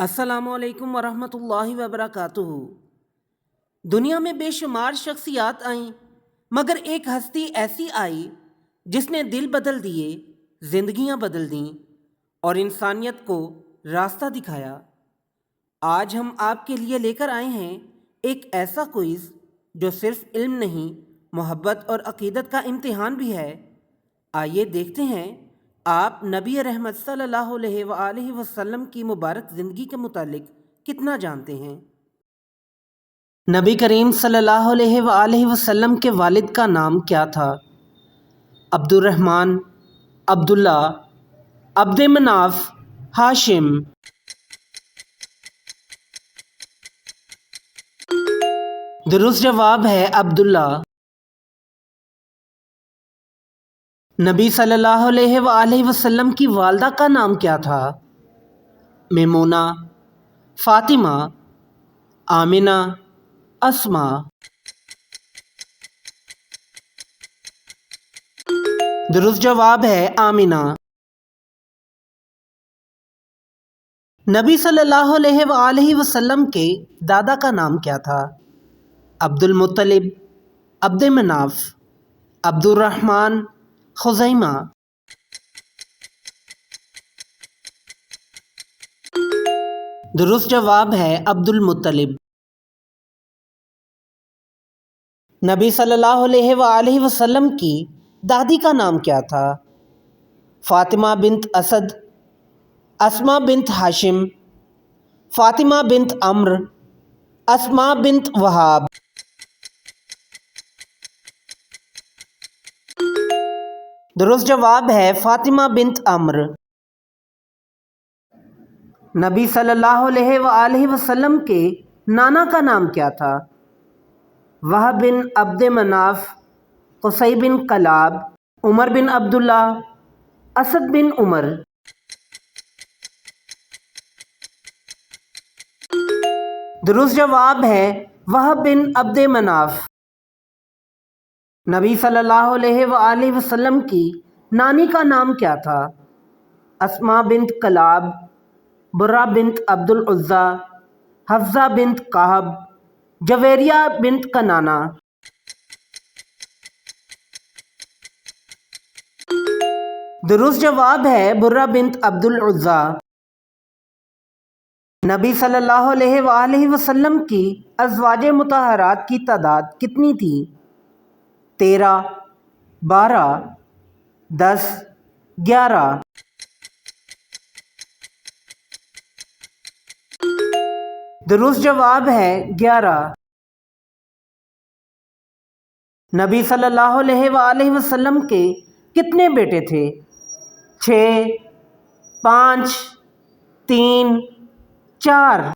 السلام علیکم ورحمۃ اللہ وبرکاتہ۔ دنیا میں بے شمار شخصیات آئیں، مگر ایک ہستی ایسی آئی جس نے دل بدل دیے، زندگیاں بدل دیں اور انسانیت کو راستہ دکھایا۔ آج ہم آپ کے لیے لے کر آئے ہیں ایک ایسا کوئز جو صرف علم نہیں، محبت اور عقیدت کا امتحان بھی ہے۔ آئیے دیکھتے ہیں آپ نبی رحمت صلی اللہ علیہ وآلہ وسلم کی مبارک زندگی کے متعلق کتنا جانتے ہیں۔ نبی کریم صلی اللہ علیہ وآلہ وسلم کے والد کا نام کیا تھا؟ عبد الرحمن، عبداللہ، عبد مناف، ہاشم۔ درست جواب ہے عبداللہ۔ نبی صلی اللہ علیہ وآلہ وسلم کی والدہ کا نام کیا تھا؟ میمونہ، فاطمہ، آمنہ، اسما۔ درست جواب ہے آمنہ۔ نبی صلی اللہ علیہ وآلہ وسلم کے دادا کا نام کیا تھا؟ عبد المطلب، عبد مناف، عبد الرحمن، خزیمہ۔ درست جواب ہے عبد المطلب۔ نبی صلی اللہ علیہ وآلہ وسلم کی دادی کا نام کیا تھا؟ فاطمہ بنت اسد، اسما بنت ہاشم، فاطمہ بنت عمرو، اسما بنت وہاب۔ درست جواب ہے فاطمہ بنت عمرو۔ نبی صلی اللہ علیہ وآلہ وسلم کے نانا کا نام کیا تھا؟ وہب بن عبد مناف، قصی بن کلاب، عمر بن عبداللہ، اسد بن عمر۔ درست جواب ہے وہب بن عبد مناف۔ نبی صلی اللہ علیہ وآلہ وسلم کی نانی کا نام کیا تھا؟ اسما بنت کلاب، برہ بنت عبد العزیٰ، حفصہ بنت کعب، جویریہ بنت کنانہ۔ درست جواب ہے برہ بنت عبد العزیٰ۔ نبی صلی اللہ علیہ وآلہ وسلم کی ازواج مطہرات کی تعداد کتنی تھی؟ 13، 12، 10، 11۔ درست جواب ہے 11۔ نبی صلی اللہ علیہ وآلہ وسلم کے کتنے بیٹے تھے؟ 6، 5، 3، 4۔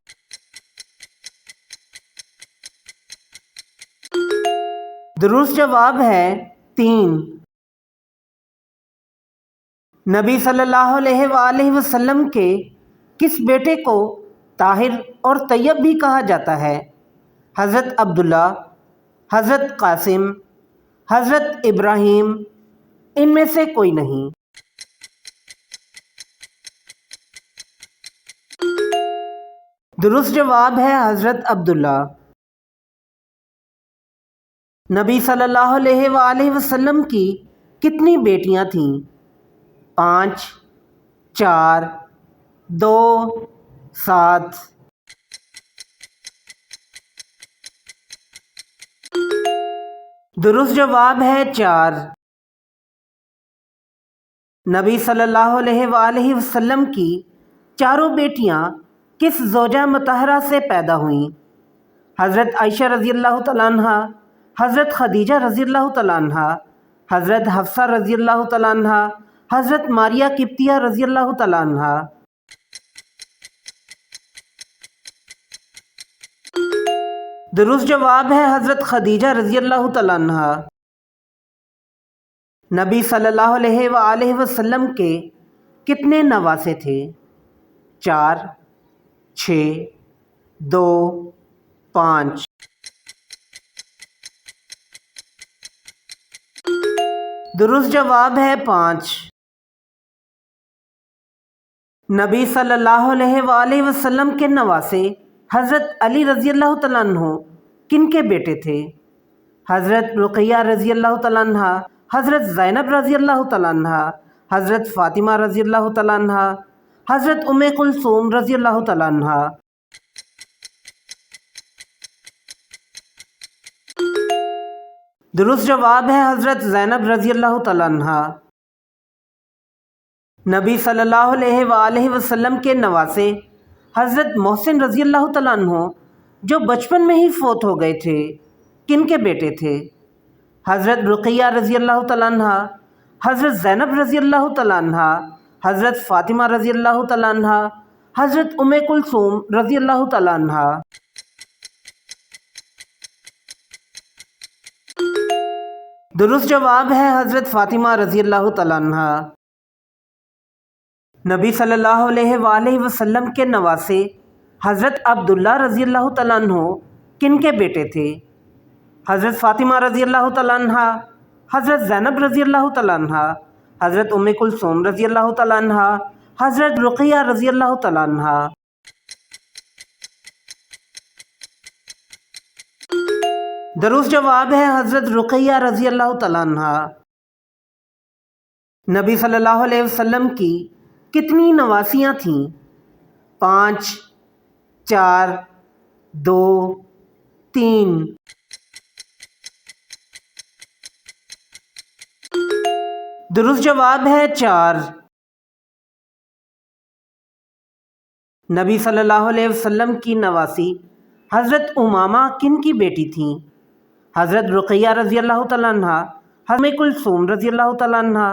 درست جواب ہے 3۔ نبی صلی اللہ علیہ وآلہ وسلم کے کس بیٹے کو طاہر اور طیب بھی کہا جاتا ہے؟ حضرت عبداللہ، حضرت قاسم، حضرت ابراہیم، ان میں سے کوئی نہیں۔ درست جواب ہے حضرت عبداللہ۔ نبی صلی اللہ علیہ وآلہ وسلم کی کتنی بیٹیاں تھیں؟ 5، 4، 2، 7۔ درست جواب ہے 4۔ نبی صلی اللہ علیہ وآلہ وسلم کی چاروں بیٹیاں کس زوجہ مطہرہ سے پیدا ہوئیں؟ حضرت عائشہ رضی اللہ تعالیٰ عنہ، حضرت خدیجہ رضی اللہ تعالیٰ عنہ، حضرت حفصہ رضی اللہ تعالیٰ عنہ، حضرت ماریہ قبطیہ رضی اللہ تعالیٰ عنہ۔ درست جواب ہے حضرت خدیجہ رضی اللہ تعالیٰ عنہ۔ نبی صلی اللہ علیہ وآلہ وسلم کے کتنے نواسے تھے؟ 4، 6، 2، 5۔ درست جواب ہے 5۔ نبی صلی اللہ علیہ وآلہ وسلم کے نواسے حضرت علی رضی اللہ تعالیٰ عنہ کن کے بیٹے تھے؟ حضرت رقیہ رضی اللہ تعالیٰ عنہ، حضرت زینب رضی اللہ تعالیٰ عنہ، حضرت فاطمہ رضی اللہ تعالیٰ عنہ، حضرت ام کلثوم رضی اللہ تعالیٰ عنہ۔ درست جواب ہے حضرت زینب رضی اللہ تعالیٰ عنہ۔ نبی صلی اللہ علیہ وآلہ وسلم کے نواسے حضرت محسن رضی اللہ تعالیٰ عنہ جو بچپن میں ہی فوت ہو گئے تھے، کن کے بیٹے تھے؟ حضرت رقیہ رضی اللہ تعالیٰ عنہ، حضرت زینب رضی اللہ تعالیٰ عنہ، حضرت فاطمہ رضی اللہ تعالیٰ عنہ، حضرت ام کلثوم رضی اللہ تعالیٰ عنہ۔ درست جواب ہے حضرت فاطمہ رضی اللہ تعالیٰ عنہ۔ نبی صلی اللہ علیہ وآلہ وسلم کے نواسے حضرت عبداللہ رضی اللہ تعالیٰ عنہ کن کے بیٹے تھے؟ حضرت فاطمہ رضی اللہ تعالیٰ عنہ، حضرت زینب رضی اللہ تعالیٰ عنہ، حضرت ام کلثوم رضی اللہ تعالیٰ عنہ، حضرت رقیہ رضی اللہ تعالیٰ عنہ۔ درست جواب ہے حضرت رقیہ رضی اللہ تعالیٰ عنہ۔ نبی صلی اللہ علیہ وسلم کی کتنی نواسیاں تھیں؟ 5، 4، 2، 3۔ درست جواب ہے 4۔ نبی صلی اللہ علیہ وسلم کی نواسی حضرت امامہ کن کی بیٹی تھیں؟ حضرت رقیہ رضی اللہ تعالیٰ عنہ، حضرت کلثوم رضی اللہ تعالیٰ عنہ،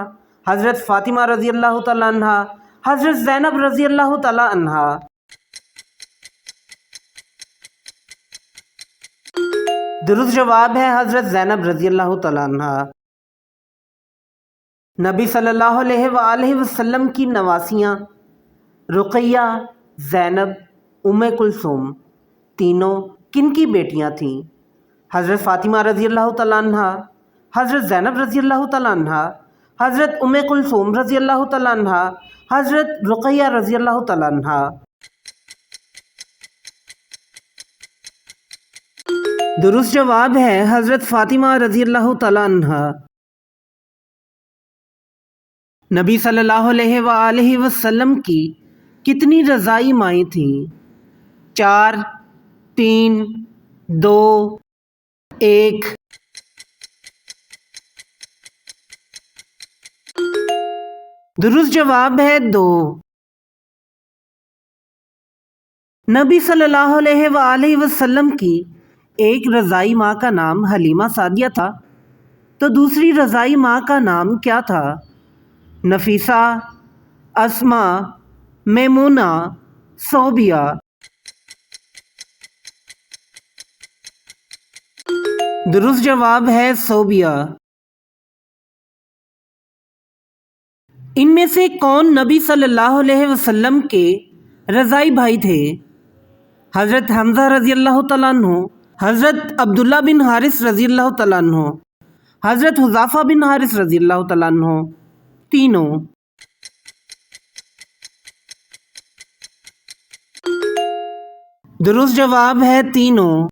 حضرت فاطمہ رضی اللہ تعالیٰ عنہ، حضرت زینب رضی اللہ تعالیٰ عنہ۔ درست جواب ہے حضرت زینب رضی اللہ تعالیٰ عنہ۔ نبی صلی اللہ علیہ وآلہ وسلم کی نواسیاں رقیہ، زینب، ام کلثوم تینوں کن کی بیٹیاں تھیں؟ حضرت فاطمہ رضی اللہ تعالیٰ عنہ، حضرت زینب رضی اللہ تعالیٰ عنہ، حضرت ام کلثوم رضی اللہ تعالیٰ عنہ، حضرت رقیہ رضی اللہ تعالیٰ عنہ۔ درست جواب ہے حضرت فاطمہ رضی اللہ تعالیٰ عنہ۔ نبی صلی اللہ علیہ وآلہ وسلم کی کتنی رضائی مائیں تھیں؟ 4، 3، 2، 1۔ درست جواب ہے 2۔ نبی صلی اللہ علیہ وآلہ وسلم کی ایک رضائی ماں کا نام حلیمہ سعدیہ تھا، تو دوسری رضائی ماں کا نام کیا تھا؟ نفیسہ، اسماء، میمونہ، صوبیہ۔ درست جواب ہے صوبیہ۔ ان میں سے کون نبی صلی اللہ علیہ وسلم کے رضائی بھائی تھے؟ حضرت حمزہ رضی اللہ تعالیٰ عنہ، حضرت عبداللہ بن حارث رضی اللہ تعالیٰ عنہ، حضرت حذیفہ بن حارث رضی اللہ تعالیٰ عنہ تینوں۔ درست جواب ہے تینوں۔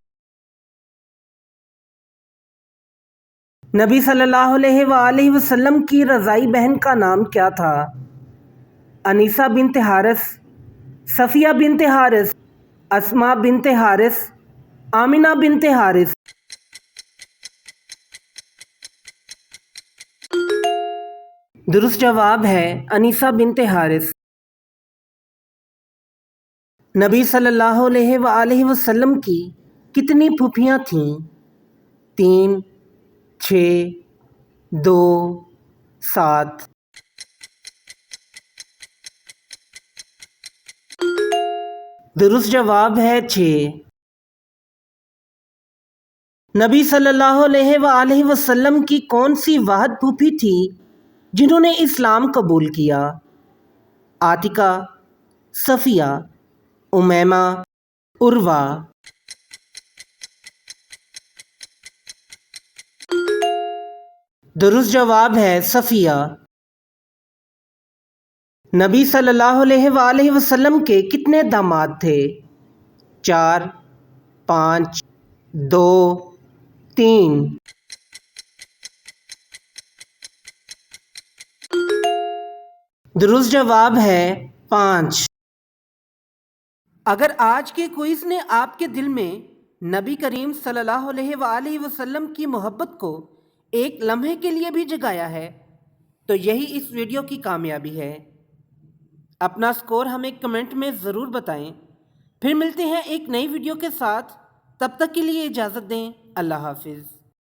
نبی صلی اللہ علیہ وآلہ وسلم کی رضائی بہن کا نام کیا تھا؟ انیسہ بنت حارث، صفیہ بنت حارث، اسماء بنت حارث، آمنہ بنت حارث۔ درست جواب ہے انیسہ بنت حارث۔ نبی صلی اللہ علیہ وآلہ وسلم کی کتنی پھوپھیاں تھیں؟ 3، 6، 2، 7۔ درست جواب ہے 6۔ نبی صلی اللہ علیہ وآلہ وسلم کی کون سی واحد پھوپھی تھی جنہوں نے اسلام قبول کیا؟ عاتقہ، صفیہ، امیمہ، عروہ۔ درست جواب ہے صفیہ۔ نبی صلی اللہ علیہ وآلہ وسلم کے کتنے داماد تھے؟ 4، 5، 2، 3۔ درست جواب ہے 5۔ اگر آج کے کوئز نے آپ کے دل میں نبی کریم صلی اللہ علیہ وآلہ وسلم کی محبت کو ایک لمحے کے لیے بھی جگایا ہے تو یہی اس ویڈیو کی کامیابی ہے۔ اپنا سکور ہمیں کمنٹ میں ضرور بتائیں۔ پھر ملتے ہیں ایک نئی ویڈیو کے ساتھ، تب تک کے لیے اجازت دیں۔ اللہ حافظ۔